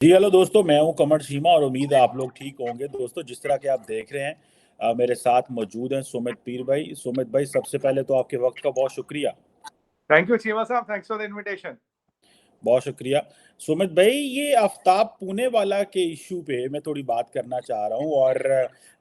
जी hello दोस्तों, मैं हूं कमर शीमा और उम्मीद है आप लोग ठीक होंगे। दोस्तों, जिस तरह के आप देख रहे हैं, मेरे साथ मौजूद हैं सुमित पीर भाई। सुमित भाई, सबसे पहले तो आपके वक्त का बहुत शुक्रिया। थैंक यू चीमा साहब, थैंक्स फॉर द इनविटेशन। बहुत शुक्रिया। सुमित भाई, ये आफ्ताब पुणे वाला के इशू पे मैं थोड़ी बात करना चाह रहा हूँ। और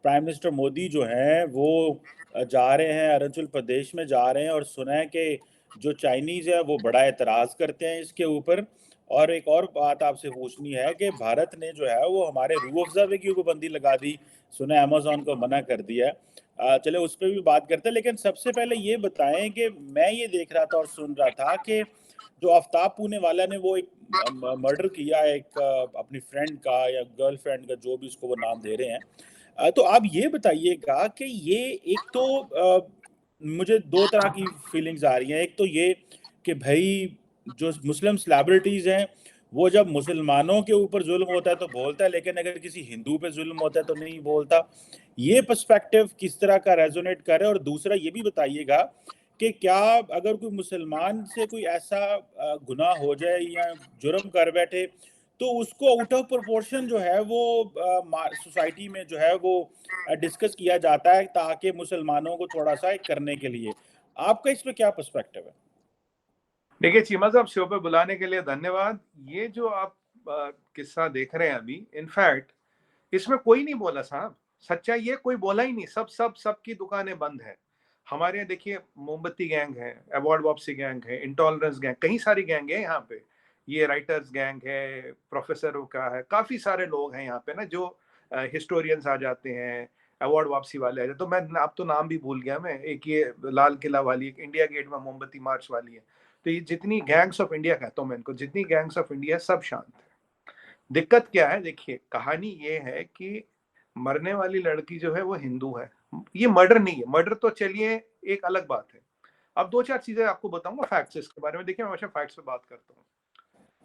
प्राइम मिनिस्टर मोदी जो हैं वो जा रहे हैं, अरुणाचल प्रदेश में जा रहे हैं, और सुना है कि जो चाइनीज़ है वो बड़ा एतराज़ करते हैं इसके ऊपर। और एक और बात आपसे पूछनी है कि भारत ने जो है वो हमारे रूह अफ़ज़ा पे क्यों पाबंदी लगा दी। सुना है अमेज़न को मना कर दिया है। चले उस पर भी बात करते हैं, लेकिन सबसे पहले ये बताएं कि मैं ये देख रहा था और सुन रहा था कि जो आफ्ताब पुणे वाला ने वो एक मर्डर किया एक अपनी फ्रेंड का या गर्लफ्रेंड का, जो भी उसको वो नाम दे रहे हैं। तो आप ये बताइएगा कि ये एक तो मुझे दो तरह की फीलिंग्स आ रही हैं। एक तो ये कि भाई जो मुस्लिम सेलिब्रिटीज़ हैं वो जब मुसलमानों के ऊपर जुल्म होता है तो बोलता है, लेकिन अगर किसी हिंदू पे जुल्म होता है तो नहीं बोलता। ये पर्सपेक्टिव किस तरह का रेजोनेट कर रहा है? और दूसरा ये भी बताइएगा कि क्या अगर कोई मुसलमान से कोई ऐसा गुनाह हो जाए या जुर्म कर बैठे, तो उसको आउट ऑफ प्रोपोर्शन जो है वो सोसाइटी में जो है वो डिस्कस किया जाता है, ताकि मुसलमानों को थोड़ा सा एक करने के लिए। आपका इस पे क्या पर्सपेक्टिव है? देखिए चीमा साहब, शो पे बुलाने के लिए धन्यवाद। ये जो आप किस्सा देख रहे हैं अभी, इनफैक्ट इसमें कोई नहीं बोला साहब। सच्चाई ये, कोई बोला ही नहीं। सबकी दुकानें बंद है। हमारे यहाँ देखिए, मोमबत्ती गैंग है, अवार्ड वापसी गैंग है, इंटॉलरेंस गैंग, कई सारी गैंग है यहाँ पे। ये राइटर्स गैंग है, प्रोफेसरों का है, काफी सारे लोग हैं यहाँ पे ना, जो हिस्टोरियंस आ जाते हैं, अवार्ड वापसी वाले आ जाते। तो मैं अब तो नाम भी भूल गया मैं। एक ये लाल किला वाली, एक इंडिया गेट में मोमबत्ती मार्च वाली है। तो ये जितनी गैंग्स ऑफ इंडिया कहता हूँ मैं इनको, जितनी गैंग्स ऑफ इंडिया, सब शांत है। दिक्कत क्या है? देखिए, कहानी ये है कि मरने वाली लड़की जो है वो हिंदू है। ये मर्डर नहीं है। मर्डर तो चलिए एक अलग बात है। अब दो चार चीजें आपको बताऊंगा फैक्ट्स इसके बारे में। देखिए, मैं हमेशा फैक्ट्स पे बात करता हूँ।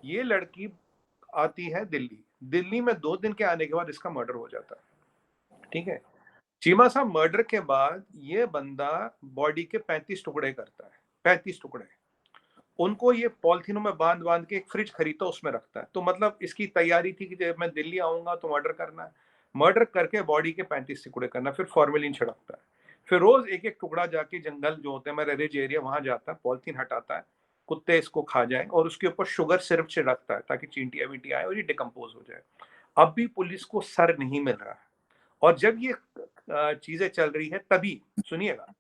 ये लड़की आती है दिल्ली। दिल्ली में 2 दिन के आने के बाद इसका मर्डर हो जाता है। ठीक है। चीमा साहब, मर्डर के बाद ये बंदा बॉडी के 35 टुकड़े करता है। 35 टुकड़े। उनको ये पॉलिथीनों में बांध बांध के एक फ्रिज खरीदता, उसमें रखता है। तो मतलब इसकी तैयारी थी कि जब मैं दिल्ली आऊंगा तो मर्डर करना है। मर्डर करके बॉडी के 35 टुकड़े करना, फिर फॉर्मेलिन छिड़कता है। फिर रोज एक एक टुकड़ा जाके जंगल जो होते हैं, मेरा रिज एरिया, वहां जाता है, पॉलिथीन हटाता है, कुत्ते इसको खा जाए, और उसके ऊपर शुगर सिरप छिड़कता है ताकि चींटियां वींटियां आए और ये डिकम्पोज हो जाए। अब भी पुलिस को सर नहीं मिल रहा है। और जब ये चीजें चल रही है, तभी सुनिएगा,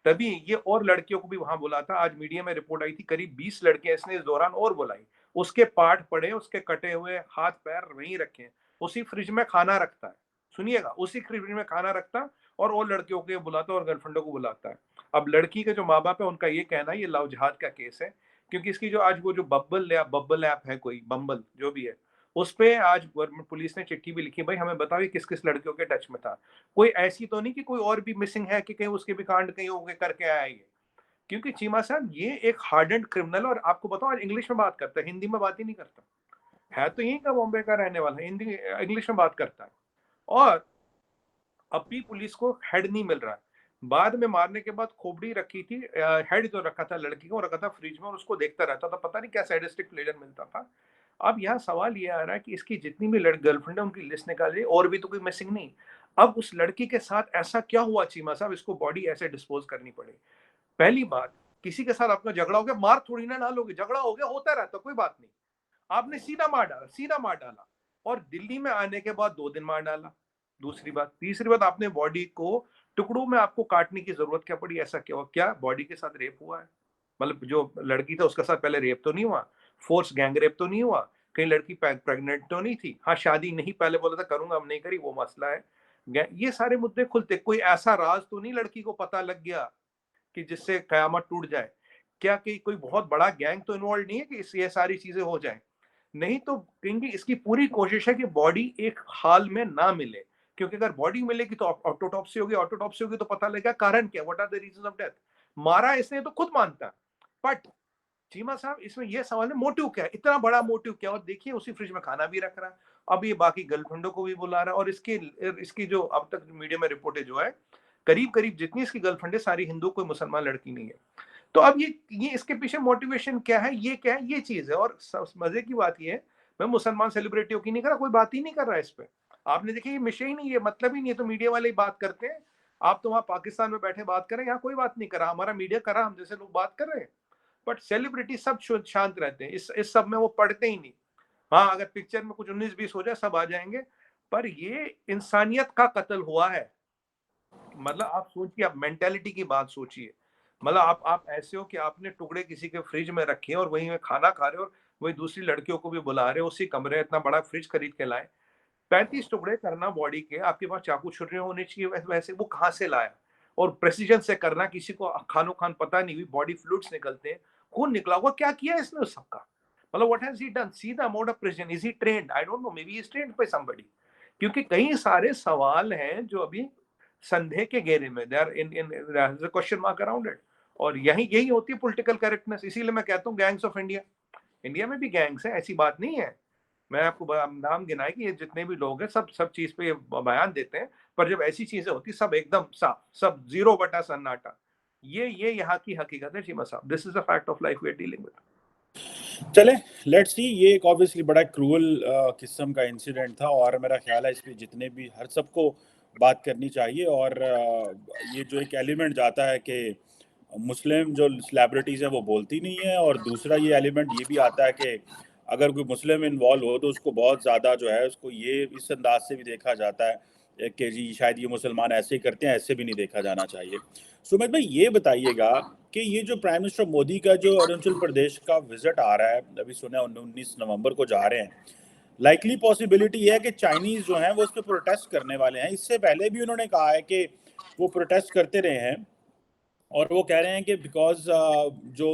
तभी ये और लड़कियों को भी वहां बुला था। आज मीडिया में रिपोर्ट आई थी, करीब 20 लड़कियां इसने इस दौरान और बुलाई। उसके पार्ट पड़े, उसके कटे हुए हाथ पैर वहीं रखे। उसी फ्रिज में खाना रखता है। सुनिएगा, उसी फ्रिज में खाना रखता, और लड़कियों को बुलाता और गर्लफ्रेंडों को बुलाता है। अब लड़की के जो माँ बाप है, उनका ये कहना है ये लव जिहाद का केस है। क्योंकि इसकी जो आज वो जो बब्बल ऐप है, कोई बम्बल जो भी है, उस पे आज गवर्नमेंट पुलिस ने चिट्ठी भी लिखी, भाई हमें बताओ ये किस किस लड़कियों के टच में था। कोई ऐसी तो नहीं कि कोई और भी मिसिंग है, कि कहीं उसके भी कांड कहीं होके करके आया ये। क्योंकि चीमा साहब ये एक हार्डेंड क्रिमिनल, और आपको बताओ, आज इंग्लिश में बात करता है, हिंदी में बात ही नहीं करता है। तो यहीं का बॉम्बे का रहने वाला है, हिंदी इंग्लिश में बात करता है। और अब भी पुलिस को हेड नहीं मिल रहा है। बाद में मारने के बाद खोपड़ी रखी थी, हेड जो रखा था लड़की को रखा था फ्रिज में, और उसको देखता रहता था। पता नहीं क्या सैडिस्टिक प्लेजर मिलता था। अब यहाँ सवाल ये आ रहा है कि इसकी जितनी भी गर्लफ्रेंड है, उनकी लिस्ट निकालिए, और भी तो कोई मिसिंग नहीं। अब उस लड़की के साथ ऐसा क्या हुआ चीमा साहब, इसको बॉडी ऐसे डिस्पोज करनी पड़े? पहली बात, किसी के साथ आपका झगड़ा हो गया, मार थोड़ी ना लोगे। झगड़ा हो गया, होता रहता, कोई बात नहीं। आपने सीधा मार डाला, सीधा मार डाला। और दिल्ली में आने के बाद 2 दिन मार डाला। दूसरी बात, तीसरी बात, आपने बॉडी को टुकड़ों में आपको काटने की जरूरत क्या पड़ी? ऐसा क्या हुआ? क्या बॉडी के साथ रेप हुआ है? मतलब जो लड़की था उसके साथ पहले रेप तो नहीं हुआ? फोर्स गैंग रेप तो नहीं हुआ? कहीं लड़की प्रेग्नेंट तो नहीं थी? हाँ, शादी नहीं पहले बोला था करूंगा, अब नहीं करी, वो मसला है। ये सारे मुद्दे खुलते। कोई ऐसा राज तो नहीं लड़की को पता लग गया कि जिससे कयामत टूट जाए? क्या कि कोई बहुत बड़ा गैंग तो इन्वॉल्व नहीं है कि ये सारी चीजें हो जाए? नहीं तो क्योंकि इसकी पूरी कोशिश है कि बॉडी एक हाल में ना मिले। क्योंकि अगर बॉडी मिलेगी तो ऑटोटॉप्सी होगी, ऑटोटॉप्सी होगी तो पता लगेगा कारण क्या, what are the reasons of death. मारा इसने तो खुद मानता है। बट चीमा साहब, इसमें यह सवाल है मोटिव क्या है, इतना बड़ा मोटिव क्या? और देखिए, उसी फ्रिज में खाना भी रख रहा है। अब ये बाकी गर्लफ्रेंडों को भी बुला रहा है। और इसकी जो अब तक मीडिया में रिपोर्टेज जो है, करीब करीब जितनी इसकी गर्लफ्रेंड है सारी हिंदू, कोई मुसलमान लड़की नहीं है। तो अब ये इसके पीछे मोटिवेशन क्या है, ये क्या है, ये चीज है। और मजे की बात ये है, मैं मुसलमान सेलिब्रिटियों की नहीं कर रहा, कोई बात ही नहीं कर रहा है इस पे। आपने देखिए ये विषय ही नहीं है, मतलब ही नहीं है, तो मीडिया वाले ही बात करते हैं। आप तो वहां पाकिस्तान में बैठे बात करें, यहाँ कोई बात नहीं करा, हमारा मीडिया करा, हम जैसे लोग बात कर रहे हैं। बट सेलिब्रिटी सब शांत रहते हैं, इस सब में वो पढ़ते ही नहीं। हाँ, अगर पिक्चर में कुछ 19-20 हो जाए सब आ जाएंगे, पर ये इंसानियत का कत्ल हुआ है। मतलब आप सोचिए, आप मेंटेलिटी की बात सोचिए। मतलब आप ऐसे हो कि आपने टुकड़े किसी के फ्रिज में रखे और वहीं में खाना खा रहे हो, और वही दूसरी लड़कियों को भी बुला रहे हो, उसी कमरे इतना बड़ा फ्रिज खरीद के लाए, 35 टुकड़े करना बॉडी के, आपके पास चाकू छुरी होने चाहिए, वैसे वो कहाँ से लाया? और प्रेसिजन से करना, किसी को खानो खान पता नहीं हुई, बॉडी फ्लूइड्स निकलते हैं, खून निकला हुआ, क्या किया इसने उस सबका? मतलब what has he done? See the amount of precision, is he trained? I don't know, maybe he is trained by somebody. क्योंकि कई सारे सवाल हैं जो अभी संदेह के घेरे में, they are in question mark around it. और यही यही होती है पॉलिटिकल करेक्टनेस। इसीलिए मैं कहता हूँ गैंग्स ऑफ इंडिया, इंडिया में भी गैंग्स हैं, ऐसी बात नहीं है। मैं आपको नाम गिनाए कि ये जितने भी लोग हैं सब चीज पे ये बयान देते हैं, पर जब ऐसी चीजें होती सब एकदम साफ, सब 0 बटा सन्नाटा। ये यहाँ की हकीकत है चीमा साहब, this is the fact of life we are dealing with. चले, लेट्स सी। ये एक ऑब्वियसली बड़ा क्रूअल किस्म का इंसिडेंट था, और मेरा ख्याल है इस पे जितने भी हर सबको बात करनी चाहिए। और ये जो एक एलिमेंट जाता है कि मुस्लिम जो सेलिब्रिटीज़ हैं वो बोलती नहीं है, और दूसरा ये एलिमेंट ये भी आता है कि अगर कोई मुस्लिम इन्वॉल्व हो तो उसको बहुत ज़्यादा जो है उसको ये इस अंदाज से भी देखा जाता है कि जी शायद ये मुसलमान ऐसे ही करते हैं, ऐसे भी नहीं देखा जाना चाहिए। सुमित भाई, ये बताइएगा कि ये जो प्राइम मिनिस्टर मोदी का जो अरुणाचल प्रदेश का विजिट आ रहा है, अभी सुना 19 नवंबर को जा रहे हैं, लाइकली पॉसिबिलिटी है कि चाइनीज जो हैं वो उस पर प्रोटेस्ट करने वाले हैं। इससे पहले भी उन्होंने कहा है कि वो प्रोटेस्ट करते रहे हैं, और वो कह रहे हैं कि बिकॉज जो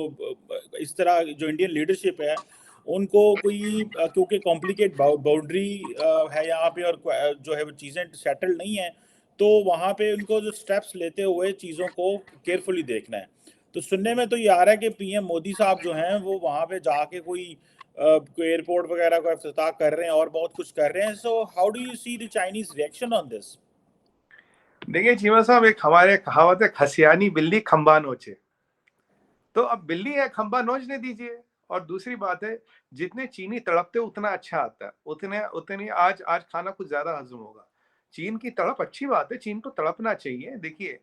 इस तरह जो इंडियन लीडरशिप है उनको कोई क्योंकि कॉम्प्लिकेट बाउंड्री है यहाँ पे, और जो है वो चीज़ें सेटल नहीं है, तो वहाँ पे उनको जो स्टेप्स लेते हुए चीज़ों को केयरफुली देखना है। तो सुनने में तो ये आ रहा है कि पीएम मोदी साहब जो हैं वो वहाँ पे जाके कोई एयरपोर्ट वगैरह का इफ्तिताह कर रहे हैं और बहुत कुछ कर रहे हैं। So how do you see the Chinese reaction on this? देखिए चीमा साहब, एक हमारे कहावत है, खसियानी बिल्ली खंबा नोचे। तो अब बिल्ली है, खंबा नोचने दीजिए। और दूसरी बात है, जितने चीनी तड़पते उतना अच्छा आता है, उतने उतनी आज आज खाना कुछ ज्यादा हजम होगा। चीन की तड़प अच्छी बात है, चीन को तड़पना चाहिए। देखिए,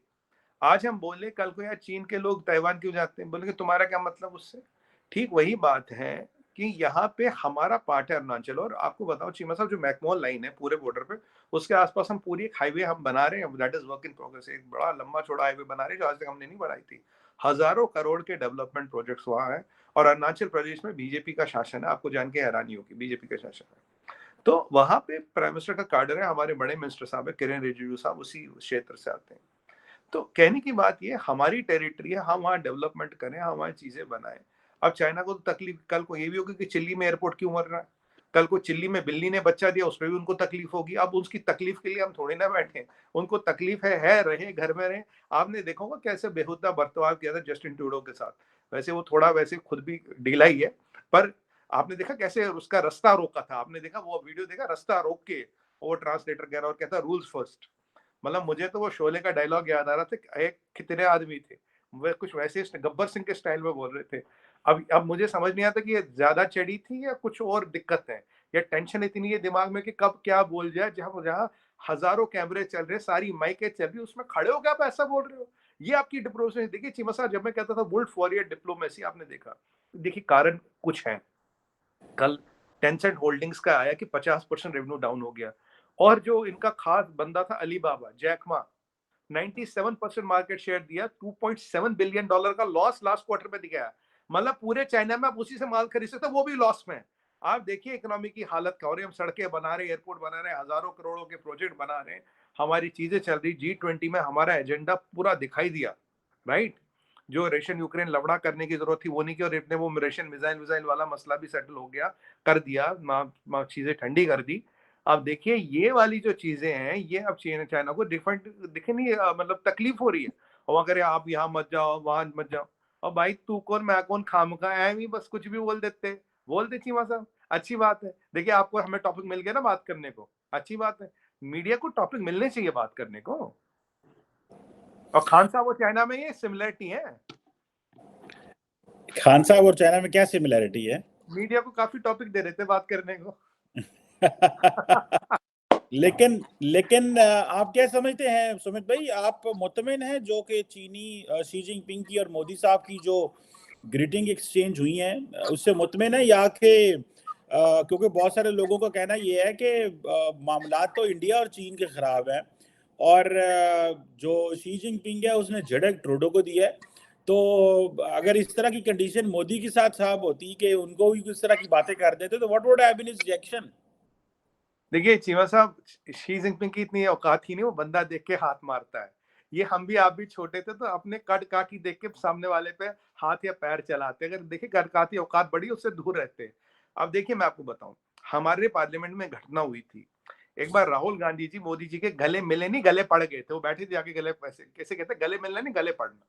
आज हम बोले, कल को यार चीन के लोग ताइवान क्यों जाते हैं, बोले कि तुम्हारा क्या मतलब उससे? ठीक वही बात है कि यहाँ पे हमारा पार्ट है अरुणाचल। और आपको बताओ चीमा साहब, जो मैकमोहन लाइन है पूरे बॉर्डर पे, उसके आसपास हम पूरी एक हाईवे हम बना रहे हैं, that is work in progress. एक बड़ा लंबा चौड़ा हाईवे बना रहे हैं जो आज तक हमने नहीं बनाई थी। हजारों करोड़ के डेवलपमेंट प्रोजेक्ट्स वहां है। और अरुणाचल प्रदेश में बीजेपी का शासन है, आपको जान के हैरानी होगी, बीजेपी का शासन है। तो वहां पे प्राइम मिनिस्टर का कार्डर है, हमारे बड़े मिनिस्टर साहब है किरेन रिजिजू साहब, उसी क्षेत्र से आते हैं। तो कहने की बात ये, हमारी टेरिटरी है, हम वहाँ डेवलपमेंट करें, हम वहाँ चीजें बनाएं। अब चाइना को तो तकलीफ कल को ये भी होगी कि चिल्ली में एयरपोर्ट क्यों मर रहा है, कल को चिल्ली में बिल्ली ने बच्चा दिया उस पर भी उनको तकलीफ होगी। अब उसकी तकलीफ के लिए हम थोड़ी ना बैठे, उनको तकलीफ है रहे, घर में रहे। आपने देखा होगा कैसे बेहुदा बर्ताव किया था जस्टिन ट्रूडो के साथ। वैसे वो थोड़ा वैसे खुद भी ढीला ही है, पर आपने देखा कैसे उसका रास्ता रोका था। आपने देखा वो वीडियो देखा, रास्ता रोक के वो ट्रांसलेटर कह रहा और कहता रूल्स फर्स्ट। मतलब मुझे तो वो शोले का डायलॉग याद आ रहा था, एक कितने आदमी थे, वे कुछ वैसे गब्बर सिंह के स्टाइल में बोल रहे थे। अब मुझे समझ नहीं आता कि ये ज्यादा चढ़ी थी या कुछ और दिक्कत है, या टेंशन इतनी है दिमाग में कि कब क्या बोल जाए। जहां जहां हजारों कैमरे चल रहे, सारी माइकें चल रही, उसमें खड़े हो क्या आप ऐसा बोल रहे हो? ये आपकी डिप्लोमेसी। देखिए चीमा साहब, जब मैं कहता था वुल्फ वॉरियर डिप्लोमेसी, आपने देखा, देखिए कारण कुछ है। कल टेंसेंट होल्डिंग्स का आया कि 50% रेवेन्यू डाउन हो गया, और जो इनका खास बंदा था Alibaba, Jack Ma, 97% market share दिया, $2.7 बिलियन का लॉस लास्ट क्वार्टर में दिखाया। मतलब पूरे चाइना में आप उसी से माल खरीद सकते, वो भी लॉस में। आप देखिए इकोनॉमी की हालत क्या हो रही है। हम सड़कें बना रहे हैं, एयरपोर्ट बना रहे हैं, हजारों करोड़ों के प्रोजेक्ट बना रहे हैं, हमारी चीजें चल रही। G20 में हमारा एजेंडा पूरा दिखाई दिया, राइट? जो रशियन यूक्रेन लड़ना करने की जरूरत थी वो नहीं की, और इतने वो रशियन मिसाइल मिसाइल वाला मसला भी सेटल हो गया, कर दिया, चीजें ठंडी कर दी। अब देखिए ये वाली जो चीजें हैं, ये अब चाइना को डिफरेंट दिखे नहीं, मतलब तकलीफ हो रही है। और अगर आप यहाँ मत जाओ, वहां मत जाओ, और भाई तू कौन मैं कौन, खामखा एम ही बस कुछ भी बोल दे चीमा साहब। अच्छी बात है, देखिए आपको हमें टॉपिक मिल गया ना बात करने को, अच्छी बात है। मीडिया को टॉपिक मिलने चाहिए बात करने को। और खान साहब और चाइना में ये सिमिलरिटी है। खान साहब और चाइना में क्या सिमिलरिटी है? मीडिया को काफी टॉपिक दे रहे थे बात करने को। लेकिन आप क्या समझते हैं सुमित भाई, आप मुतमिन हैं जो कि चीनी शी जिनपिंग की और मोदी साहब की जो ग्रीटिंग एक्सचेंज हुई है उससे मुतमिन है, या कि क्योंकि बहुत सारे लोगों का कहना ये है कि मामला तो इंडिया और चीन के खराब हैं, और जो शी जिनपिंग है उसने झड़क ट्रूडो को दी है, तो अगर इस तरह की कंडीशन मोदी के साथ साहब होती कि उनको भी इस तरह की बातें कर देते तो what would have been his reaction? देखिए चीमा साहब, शी जिनपिंग की इतनी औकात ही नहीं, वो बंदा देख के हाथ मारता है। ये हम भी, आप भी छोटे थे तो अपने कद काठी देख के सामने वाले पे हाथ या पैर चलाते। अगर देखिए कद काठी औकात बड़ी, उससे दूर रहते। अब देखिए मैं आपको बताऊं, हमारे पार्लियामेंट में घटना हुई थी। एक बार राहुल गांधी जी मोदी जी के गले मिले नहीं, गले पड़ गए थे। वो बैठे थे आके, गले कैसे कैसे कहते, गले मिलना नहीं, गले पड़ना।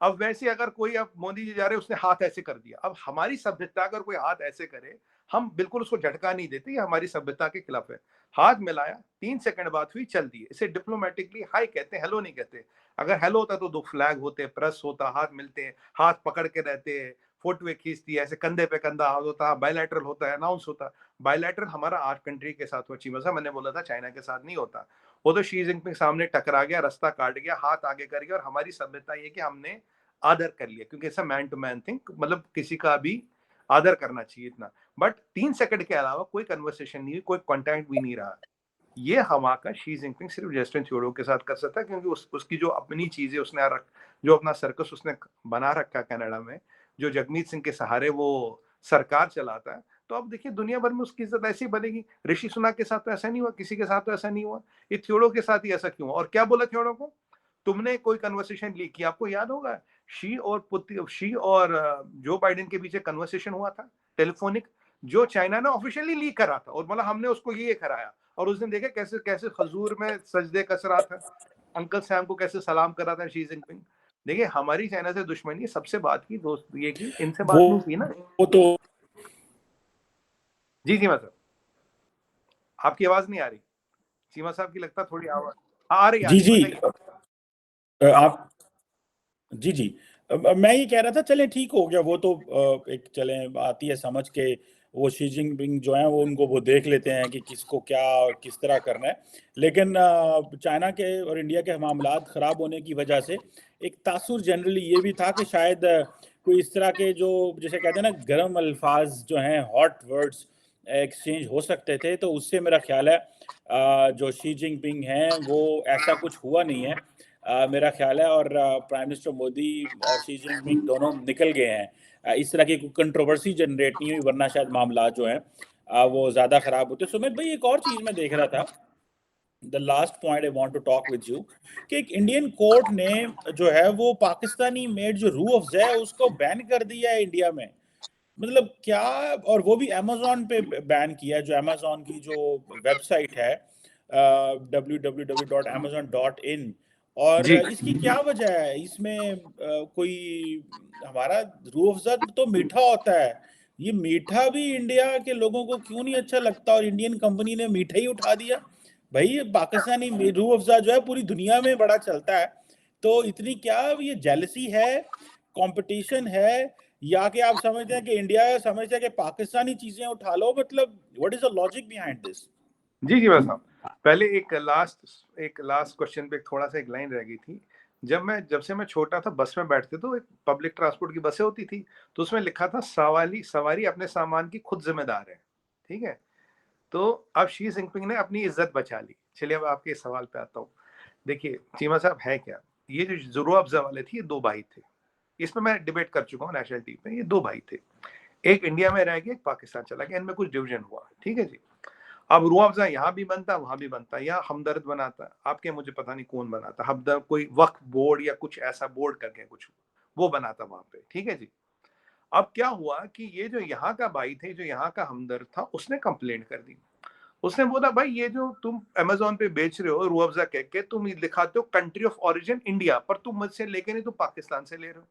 अब वैसे अगर कोई, अब मोदी जी जा रहे, उसने हाथ ऐसे कर दिया। अब हमारी सभ्यता अगर कोई हाथ ऐसे करे, हम बिल्कुल उसको झटका नहीं देते, ये हमारी सभ्यता के खिलाफ है। हाथ मिलाया, 3 सेकंड बात हुई, चल दिए। इसे डिप्लोमेटिकली हाई कहते हैं, हेलो नहीं कहते। अगर हेलो होता तो 2 फ्लैग होते, प्रेस होता, हाथ मिलते हैं, हाथ पकड़ के रहते हैं, फोटोए खींचती है, ऐसे कंधे पे कंधा हाथ होता, बायलैटरल होता है, अनाउंस होता। बायलैटरल हमारा 8 कंट्री के साथ हुआ चीमा साहब, मैंने बोला था चाइना के साथ नहीं होता। वो तो शी जिनपिंग सामने टकरा गया, रास्ता काट गया, हाथ आगे कर गया। और हमारी सभ्यता ये कि हमने आदर कर लिया, क्योंकि ऐसा मैन टू मैन थिंक, मतलब किसी का भी आदर करना चाहिए इतना। बट 3 सेकंड के अलावा कोई कन्वर्सेशन नहीं हुई, कोई कॉन्टैक्ट भी नहीं रहा। ये हवा का शी जिनपिंग सिर्फ जस्टिन ट्रूडो के साथ कर सकता है, क्योंकि उसकी जो अपनी चीजें उसने जो अपना सर्कस उसने बना रखा कनाडा में, जो जगमीत सिंह के सहारे वो सरकार चलाता है। तो अब देखिए दुनिया भर में उसकी इज्जत ऐसी बनेगी। ऋषि सुनक के साथ तो ऐसा नहीं हुआ, किसी के साथ तो ऐसा नहीं हुआ, ये थ्योडो के साथ ही ऐसा क्यों हुआ? और क्या बोला थ्योडो को, तुमने कोई कन्वर्सेशन लीक किया? आपको याद होगा शी और जो बाइडेन के बीच कन्वर्सेशन हुआ था टेलीफोनिक, जो चाइना ने ऑफिशियली लीक करा था, और बोला हमने उसको ये कराया। और उस दिन देखे कैसे कैसे खजूर में सजदे कस रहा था, अंकल सैम को कैसे सलाम कर रहा था शी जिनपिंग। देखिए हमारी चाइना से दुश्मनी, सबसे बात की, दोस्त ये की, इनसे वो बात नहीं की ना। वो तो जी जी मतलब, आपकी आवाज नहीं आ रही चीमा साहब की, लगता थोड़ी आवाज आ रही, जी जी बताइए। आप जी जी मैं ये कह रहा था, चले ठीक हो गया वो तो एक चले आती है समझ के, वो शी जिनपिंग जो है वो उनको वो देख लेते हैं कि किसको क्या किस तरह करना है। लेकिन चाइना के और इंडिया के मामलात ख़राब होने की वजह से एक तासुर जनरली ये भी था कि शायद कोई इस तरह के जो जैसे कहते हैं ना गर्म अल्फाज जो हैं, हॉट वर्ड्स एक्सचेंज हो सकते थे, तो उससे मेरा ख्याल है जो शी जिनपिंग हैं वो ऐसा कुछ हुआ नहीं है मेरा ख्याल है। और प्राइम मिनिस्टर मोदी और शी जिनपिंग दोनों निकल गए हैं, इस तरह की कोई कंट्रोवर्सी जनरेट नहीं हुई, वरना शायद मामला जो हैं वो ज़्यादा ख़राब होते। सुमित भाई एक और चीज़ मैं देख रहा था, the last point I want to talk with you, कि एक इंडियन कोर्ट ने जो है वो पाकिस्तानी मेड जो रूह अफ़ज़ा है उसको बैन कर दिया है इंडिया में। मतलब क्या, और वो भी अमेज़न पे बैन किया है, जो अमेज़न की जो वेबसाइट है www.amazon.in। और जी इसकी क्या वजह है? इसमें कोई हमारा रूह अफ़ज़ा तो मीठा होता है, ये मीठा भी इंडिया के लोगों को क्यों नहीं अच्छा लगता, और इंडियन कंपनी ने मीठा ही उठा दिया? भाई ये पाकिस्तानी रूह अफ़ज़ा जो है पूरी दुनिया में बड़ा चलता है, तो इतनी क्या ये जेलसी है, कंपटीशन है, या कि आप समझते हैं कि इंडिया समझता है कि पाकिस्तानी चीजें उठा लो? मतलब what is the logic behind this? जी जी बस साहब, पहले एक लास्ट क्वेश्चन पे थोड़ा सा एक लाइन रह गई थी। जब से मैं छोटा था, बस में बैठते तो एक पब्लिक ट्रांसपोर्ट की बसें होती थी, तो उसमें लिखा था सवाली सवारी अपने सामान की खुद जिम्मेदार है। ठीक है, तो अब शी जिनपिंग ने अपनी इज्जत बचा ली। चलिए अब आपके सवाल पे आता हूँ। देखिए चीमा साहब है क्या, ये जो जुर्वा अफजा वाले थे, ये 2 भाई थे। इसमें मैं डिबेट कर चुका हूँ नेशनल टीवी पे। ये 2 भाई थे, एक इंडिया में रह गया, एक पाकिस्तान चला गया, इनमें कुछ डिवीजन हुआ। ठीक है जी, अब रूह अफ़ज़ा यहाँ भी बनता, वहां भी बनता, या हमदर्द बनाता, आपके मुझे पता नहीं कौन बनाता, हमदर्द कोई वक्फ बोर्ड या कुछ ऐसा बोर्ड करके कुछ वो बनाता वहां पे। ठीक है जी, अब क्या हुआ कि ये जो यहाँ का भाई थे, जो यहाँ का हमदर्द था, उसने कंप्लेंट कर दी। उसने बोला भाई ये जो तुम अमेज़न पे बेच रहे हो रूह अफ़ज़ा कह के, तुम दिखाते हो कंट्री ऑफ ओरिजिन इंडिया, पर तुम मुझसे लेके नहीं, तुम पाकिस्तान से ले रहे हो।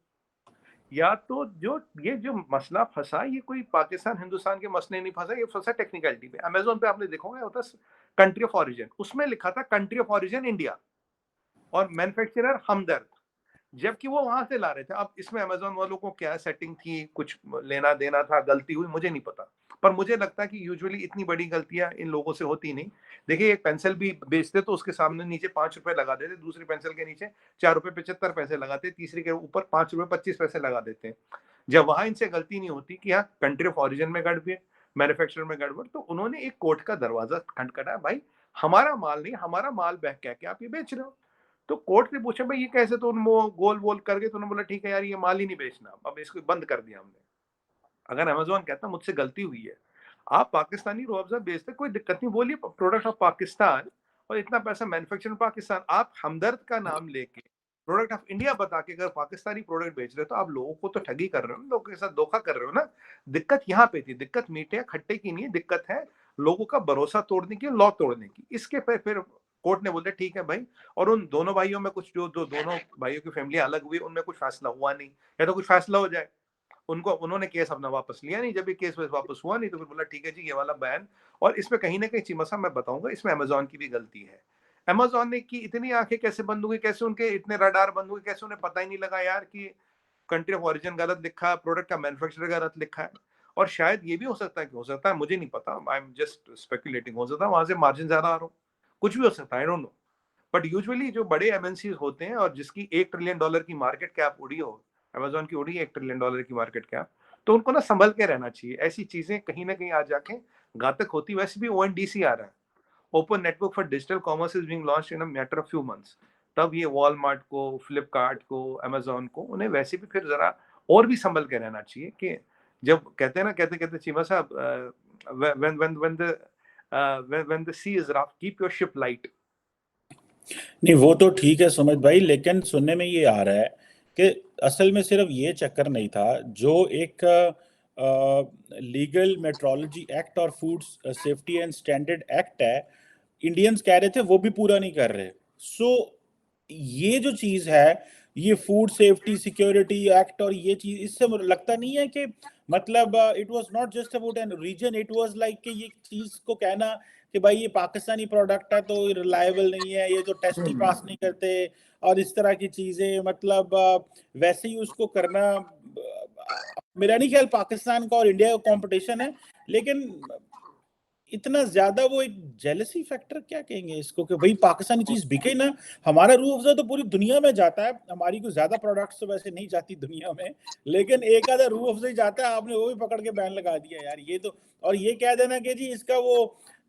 या तो जो ये जो मसला फंसा, ये कोई पाकिस्तान हिंदुस्तान के मसले नहीं फंसा, ये फंसा टेक्निकलिटी पे। अमेज़न पे आपने देखोगे होता कंट्री ऑफ ओरिजिन, उसमें लिखा था कंट्री ऑफ ओरिजिन इंडिया और मैन्युफैक्चरर हमदर्द। जबकि वो वहां से ला रहे थे। अब इसमें अमेजोन वालों को क्या सेटिंग थी, कुछ लेना देना था, गलती हुई, मुझे नहीं पता, पर मुझे लगता है कि यूजुअली इतनी बड़ी गलतियां इन लोगों से होती नहीं। देखिए, एक पेंसिल भी बेचते तो उसके सामने नीचे 5 रुपए लगा देते, दूसरी पेंसिल के नीचे 4 रुपए 75 पैसे लगाते, तीसरी के ऊपर 5 रुपए 25 पैसे लगा देते हैं। जब वहां इनसे गलती नहीं होती कि यहाँ कंट्री ऑफ ओरिजिन में गड़बड़, मैन्युफैक्चर में गड़बड़, तो उन्होंने एक कोर्ट का दरवाजा खटखटाया, भाई हमारा माल नहीं, हमारा माल बह कह के आप ये बेच रहे हो। तो कोर्ट ने पूछा भाई ये कैसे, तो वो गोल वोल करके तो उन्होंने बोला ठीक है यार, ये माल ही नहीं बेचना, अब इसको बंद कर दिया हमने। अगर अमेजोन कहता मुझसे गलती हुई है, आप पाकिस्तानी रूह अफ़ज़ा बेचते, कोई दिक्कत नहीं, बोलिए प्रोडक्ट ऑफ पाकिस्तान, और इतना पैसा मैन्युफैक्चर पाकिस्तान, आप हमदर्द का नाम लेके प्रोडक्ट ऑफ इंडिया बता के अगर पाकिस्तानी प्रोडक्ट बेच रहे हो, तो आप लोगों को तो ठगी कर रहे हो, लोगों के साथ धोखा कर रहे हो ना। दिक्कत यहाँ पे थी, दिक्कत मीठे या खट्टे की नहीं है, दिक्कत है लोगों का भरोसा तोड़ने की, लॉ तोड़ने की। इसके फिर कोर्ट ने बोले ठीक है भाई, और उन दोनों भाइयों में कुछ जो दोनों भाइयों की फैमिली अलग हुई, उनमें कुछ फैसला हुआ नहीं, या तो कुछ फैसला हो जाए। उनको उन्होंने केस अपना वापस लिया नहीं, जब ये केस वापस हुआ नहीं, तो फिर बोला ठीक है जी, ये वाला बैन। और इसमें कहीं ना कहीं चीमा साहब मैं बताऊंगा, इसमें अमेजोन की भी गलती है। अमेजोन ने की इतनी आंखें कैसे बंद हुई, कैसे उनके इतने रडार बंद हुए, कैसे उन्हें पता ही नहीं लगा यार कि कंट्री ऑफ ओरिजिन गलत लिखा है, प्रोडक्ट का मैन्युफैक्चरर गलत लिखा है। और शायद ये भी हो सकता है, कि हो सकता है, मुझे नहीं पता, आई एम जस्ट स्पेकुलेटिंग, हो सकता है वहां से मार्जिन ज्यादा आ रहा हो, कुछ भी हो सकता है, आई डोंट नो। बट यूजुअली जो बड़े एमएनसी होते हैं और जिसकी $1 ट्रिलियन की मार्केट कैप उड़ी हो, अमेजोन की उड़ी $1 ट्रिलियन की मार्केट कैप, तो उनको ना संभल के रहना चाहिए, ऐसी चीजें कहीं ना कहीं आ जाके घातक होती। वैसे भी ओएनडीसी आ रहा है, open network for digital commerce is being launched in a matter of few months. तब ये वॉलमार्ट को, फ्लिपकार्ट को, अमेजोन को, उन्हें वैसे भी फिर जरा और भी संभल के रहना चाहिए। कि जब कहते हैं ना, कहते कहते चीमा साहब, when the sea is rough, keep your ship light। नहीं वो तो ठीक है सुमित भाई, लेकिन सुनने में ये आ रहा है कि असल में सिर्फ ये चक्कर नहीं था, जो एक लीगल मेट्रोलॉजी एक्ट और food safety and standard act है, इंडियंस कह रहे थे वो भी पूरा नहीं कर रहे। सो ये जो चीज है, ये फूड सेफ्टी सिक्योरिटी एक्ट और ये चीज, इससे मुझे लगता नहीं है कि मतलब it was not just about an reason, it was like कि ये चीज को कहना कि भाई ये पाकिस्तानी प्रोडक्ट है तो रिलायबल नहीं है, ये तो टेस्ट ही पास नहीं करते, और इस तरह की चीजें, मतलब वैसे ही उसको करना। मेरा नहीं ख्याल पाकिस्तान का और इंडिया का कंपटीशन है, लेकिन इतना ज्यादा वो एक जेलसी फैक्टर क्या कहेंगे इसको, कि भाई पाकिस्तानी चीज बिके ना। हमारा रूह अफ़ज़ा तो पूरी दुनिया में जाता है, हमारी कोई ज्यादा प्रोडक्ट्स तो वैसे नहीं जाती दुनिया में, लेकिन एक आधा रूह अफ़ज़ा ही जाता है, आपने वो भी पकड़ के बैन लगा दिया यार, ये तो। और ये कह देना कि जी इसका वो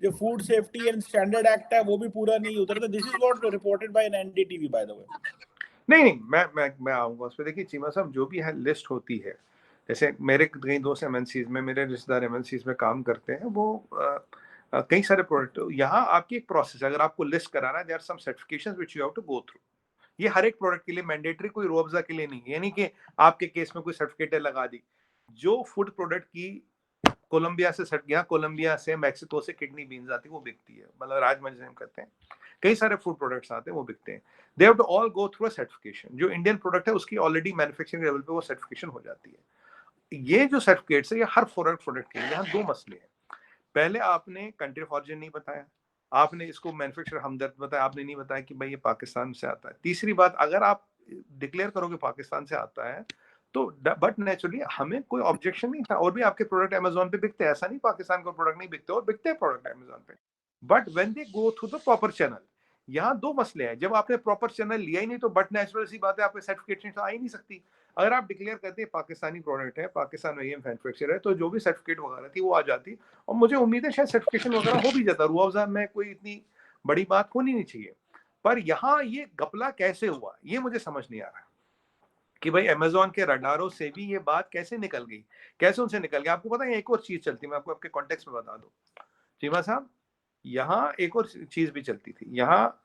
जो food safety and standard act है वो भी पूरा नहीं उतरता। This is what reported by an NDTV by the way. नहीं नहीं, मैं आऊंगा उस पर। देखिए चीमा साहब, जो भी है लिस्ट होती है, जैसे मेरे कई दोस्त एमएनसीज में, मेरे रिश्तेदार एमएनसीज में काम करते हैं, वो कई सारे प्रोडक्ट, यहाँ आपकी एक प्रोसेस है, अगर आपको लिस्ट कराना है, there are some certifications which you have to go through. ये हर एक प्रोडक्ट के लिए मैंडेटरी, कोई रूह अफ़ज़ा के लिए नहीं है, यानी कि आपके केस में कोई सर्टिफिकेट लगा दी। जो फूड प्रोडक्ट की कोलंबिया से सट गया, कोलंबिया से, मैक्सिको से किडनी बीन्स आती है, वो बिकती है, मतलब राजमा जिसे हम कहते हैं, कई सारे फूड प्रोडक्ट्स आते हैं वो बिकते हैं। They have to all go through a certification. जो इंडियन प्रोडक्ट है उसकी ऑलरेडी मैन्युफैक्चरिंग लेवल पे वो सर्टिफिकेशन हो जाती है। ये जो सर्टिफिकेट्स है, ये हर प्रोडक्ट के लिए। यहाँ दो मसले हैं, पहले आपने कंट्री ऑफ ऑरिजिन नहीं बताया, आपने इसको मैन्युफैक्चर हमदर्द बताया, आपने नहीं बताया कि भाई ये पाकिस्तान से आता है। तीसरी बात, अगर आप डिक्लेयर करोगे पाकिस्तान से आता है, तो बट नेचुरली हमें कोई ऑब्जेक्शन नहीं था, और भी आपके प्रोडक्ट अमेजोन पे बिकते हैं, ऐसा नहीं पाकिस्तान का प्रोडक्ट नहीं बिकते, और बिकते हैं प्रोडक्ट अमेजोन पे। But when they go through the proper channel, यहाँ दो मसले हैं। जब आपने प्रॉपर चैनल लिया ही नहीं, तो बट नेचुरल सी बात है, आपको सर्टिफिकेशन तो आ ही नहीं सकती। अगर आप डिक्लेयर करते हैं पाकिस्तानी प्रोडक्ट है, पाकिस्तान में ये मैन्युफैक्चर है, तो जो भी सर्टिफिकेट वगैरह थी वो आ जाती, और मुझे उम्मीद है शायद सर्टिफिकेशन वगैरह हो भी जाता। रूह अफ़ज़ा में कोई इतनी बड़ी बात होनी नहीं चाहिए। पर यहाँ ये घपला कैसे हुआ, ये मुझे समझ नहीं आ रहा कि भाई अमेजोन के रडारों से भी ये बात कैसे निकल गई, कैसे उनसे निकल गया। आपको पता है एक और चीज चलती, मैं आपको आपके कॉन्टेक्स्ट में बता दूं चीमा साहब, यहाँ एक और चीज भी चलती थी। यहाँ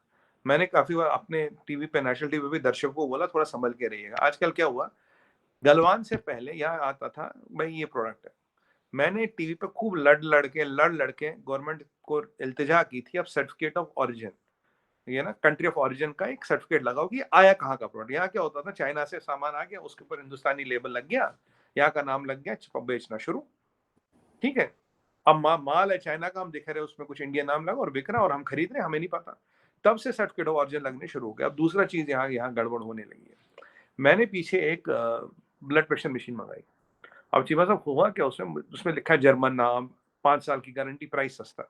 मैंने काफी बार अपने टीवी पे, नेशनल टीवी पे दर्शकों को बोला थोड़ा संभल के रहिएगा। आजकल क्या हुआ, गलवान से पहले यहाँ आता था भाई ये प्रोडक्ट है, मैंने टीवी पे खूब लड़ लड़के गवर्नमेंट को इल्तिजा की थी, अब सर्टिफिकेट ऑफ ओरिजिन, ये ना कंट्री ऑफ ओरिजिन का एक सर्टिफिकेट लगाओ कि आया कहाँ का प्रोडक्ट। यहाँ क्या होता था, चाइना से सामान आ गया, उसके ऊपर हिंदुस्तानी लेबल लग गया, यहाँ का नाम लग गया, छिपा बेचना शुरू। ठीक है, अब माल है चाइना का, हम दिख रहे हैं उसमें कुछ इंडिया नाम लगा और बिक रहा है, और हम खरीद रहे हैं, हमें नहीं पता। तब से सर्टिफिकेट ऑफ ओरिजिन लगने शुरू हो गए। अब दूसरा चीज यहाँ यहाँ गड़बड़ होने लगी है। मैंने पीछे एक ब्लड प्रेशर मशीन मंगाई। अब चीमा साहब हुआ क्या, उसमें लिखा है जर्मन नाम, 5 साल की गारंटी, प्राइस सस्ता।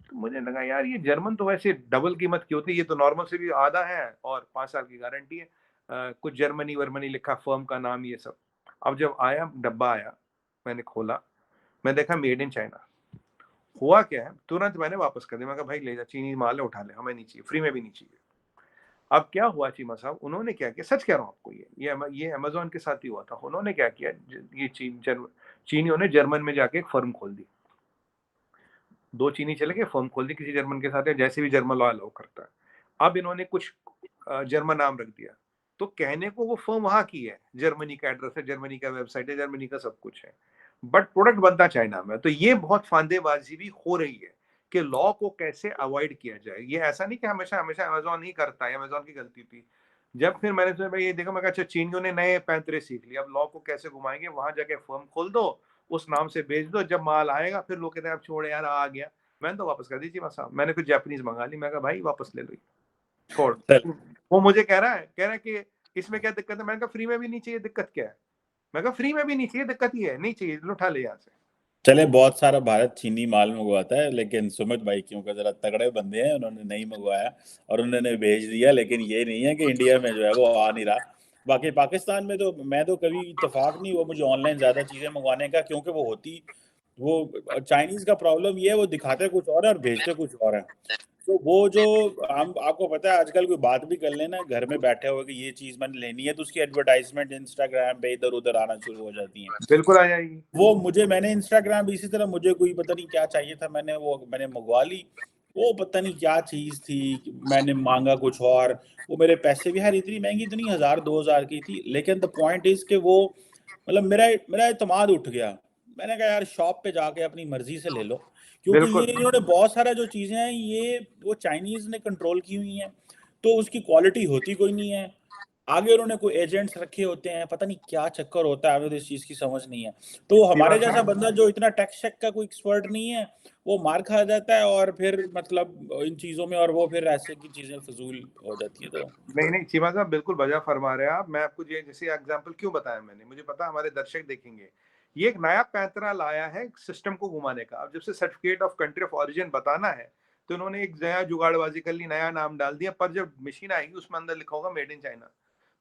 तो मुझे लगा यार ये जर्मन तो वैसे डबल कीमत की होती है, ये तो नॉर्मल से भी आधा है और 5 साल की गारंटी है। कुछ जर्मनी वर्मनी लिखा, फर्म का नाम, ये सब। अब जब आया, डब्बा आया, मैंने खोला, मैं देखा मेड इन चाइना। हुआ क्या है, तुरंत मैंने वापस कर दिया। मैं कहा भाई ले जा, चीनी माल है, उठा ले, हमें नहीं चाहिए, फ्री में भी नहीं चाहिए। अब क्या हुआ चीमा साहब, उन्होंने क्या किया, सच कह रहा हूँ आपको, ये अमेज़न के साथ ही हुआ था। उन्होंने क्या किया, ये चीनियों ने जर्मन में जाके एक फर्म खोल दी। 2 चीनी चले गए, फर्म खोल दी किसी जर्मन के साथ, जैसे भी जर्मन लॉ अलाउ करता है। अब इन्होंने कुछ जर्मन नाम रख दिया, तो कहने को वो फर्म वहां की है, जर्मनी का एड्रेस है, जर्मनी का वेबसाइट है, जर्मनी का सब कुछ है, बट प्रोडक्ट बनता चाइना में। तो ये बहुत फांदेबाजी भी हो रही है कि लॉ को कैसे अवॉइड किया जाए। ये ऐसा नहीं कि हमेशा हमेशा अमेज़न ही करता है, अमेज़न की गलती थी। जब फिर मैंने सोचा भाई ये देखा, मैं कहा अच्छा चीनियों ने नए पैंतरे सीख लिए, अब लॉ को कैसे घुमाएंगे, वहां जाके फर्म खोल दो, उस नाम से बेच दो, जब माल आएगा फिर लोग कहते हैं अब छोड़ यार आ गया। मैंने तो वापस कर दी चीमा साहब, मैंने फिर जापानीज मंगा ली। मैं कहा भाई वापस ले लो, छोड़। वो मुझे कह रहा है कि इसमें क्या दिक्कत है। मैंने कहा फ्री में भी नहीं चाहिए, दिक्कत क्या है। मैं कहा फ्री में भी नहीं चाहिए, दिक्कत ही है, नहीं चाहिए, उठा ले यहाँ से। चले, बहुत सारा भारत चीनी माल मंगवाता है, लेकिन सुमित भाई क्योंकि जरा तगड़े बंदे हैं, उन्होंने नहीं मंगवाया और उन्होंने भेज दिया। लेकिन ये नहीं है कि इंडिया में जो है वो आ नहीं रहा। बाकी पाकिस्तान में तो मैं तो कभी इत्तेफाक नहीं हुआ मुझे ऑनलाइन ज्यादा चीजें मंगवाने का, क्योंकि वो चाइनीज का प्रॉब्लम ये है, वो दिखाते कुछ और है और भेजते कुछ और है। तो वो जो हम आपको पता है, आजकल कोई बात भी कर लेना घर में बैठे हुए कि ये चीज मैंने लेनी है, तो उसकी एडवर्टाइजमेंट इंस्टाग्राम पे इधर उधर आना शुरू हो जाती है। बिल्कुल आ जाएगी। वो मैंने इंस्टाग्राम इसी तरह, मुझे कोई पता नहीं क्या चाहिए था, मैंने मंगवा ली। वो पता नहीं क्या चीज थी, मैंने मांगा कुछ और। वो मेरे पैसे भी यार इतनी महंगी तो नहीं, 1000-2000 की थी, लेकिन द पॉइंट इज कि वो मतलब मेरा मेरा एतमाद उठ गया। मैंने कहा यार शॉप पे जाके अपनी मर्जी से ले लो, क्योंकि ये बिल्कुल इन्होंने बहुत सारा जो चीजें हैं ये वो चाइनीज ने कंट्रोल की हुई हैं, तो उसकी क्वालिटी होती कोई नहीं है। आगे उन्होंने कोई एजेंट्स रखे होते हैं, पता नहीं क्या चक्कर होता है, हमें तो इस चीज की समझ नहीं है। तो चीमा हमारे जैसा साहब, बंदा जो इतना टेक शेक का कोई एक्सपर्ट नहीं है, वो मार खा जाता है और फिर मतलब इन चीजों में, और वो फिर ऐसे की चीजें फजूल हो जाती है। तो नहीं नहीं चीमा साहब, बिल्कुल बजा फरमा रहे हैं आप। मैं आपको ये जैसे एग्जांपल क्यों बताया मैंने, मुझे पता हमारे दर्शक देखेंगे। ये एक नया पैंतरा लाया है सिस्टम को घुमाने का। अब जब से certificate of country of origin बताना है, तो इन्होंने एक नया जुगाड़बाजी कर ली, नया नाम डाल दिया। पर जब मशीन आएगी उसमें अंदर लिखा होगा मेड इन चाइना।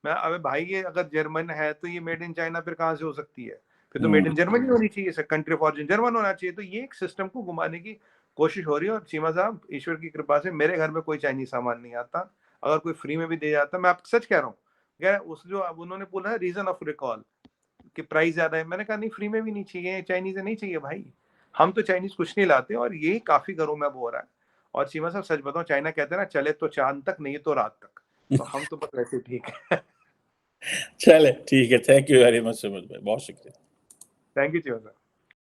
मैं अबे भाई ये अगर जर्मन है तो ये मेड इन चाइना फिर कहाँ से हो सकती है, फिर तो मेड इन जर्मनी होनी चाहिए, कंट्री ऑफ ओरिजिन जर्मन होना चाहिए। तो ये एक सिस्टम को घुमाने की कोशिश हो रही है। और चीमा साहब, ईश्वर की कृपा से मेरे घर में कोई चाइनीज सामान नहीं आता। अगर कोई फ्री में भी दे जाता, मैं आपको सच कह रहा हूँ, क्या उस जो अब उन्होंने बोला है रीजन ऑफ रिकॉल कि प्राइस ज्यादा है, मैंने कहा नहीं फ्री में भी नहीं चाहिए, चाइनीज नहीं चाहिए भाई। हम तो चाइनीज कुछ नहीं लाते, और ये काफी घरों में अब हो रहा है। और चीमा साहब सच बताओ, चाइना कहते हैं ना, चले तो चांद तक, नहीं तो रात तक। तो हम तो बस वैसे ठीक है। चले ठीक है, thank you very much Sumit भाई, बहुत शुक्रिया। थैंक यू चीमा साहब।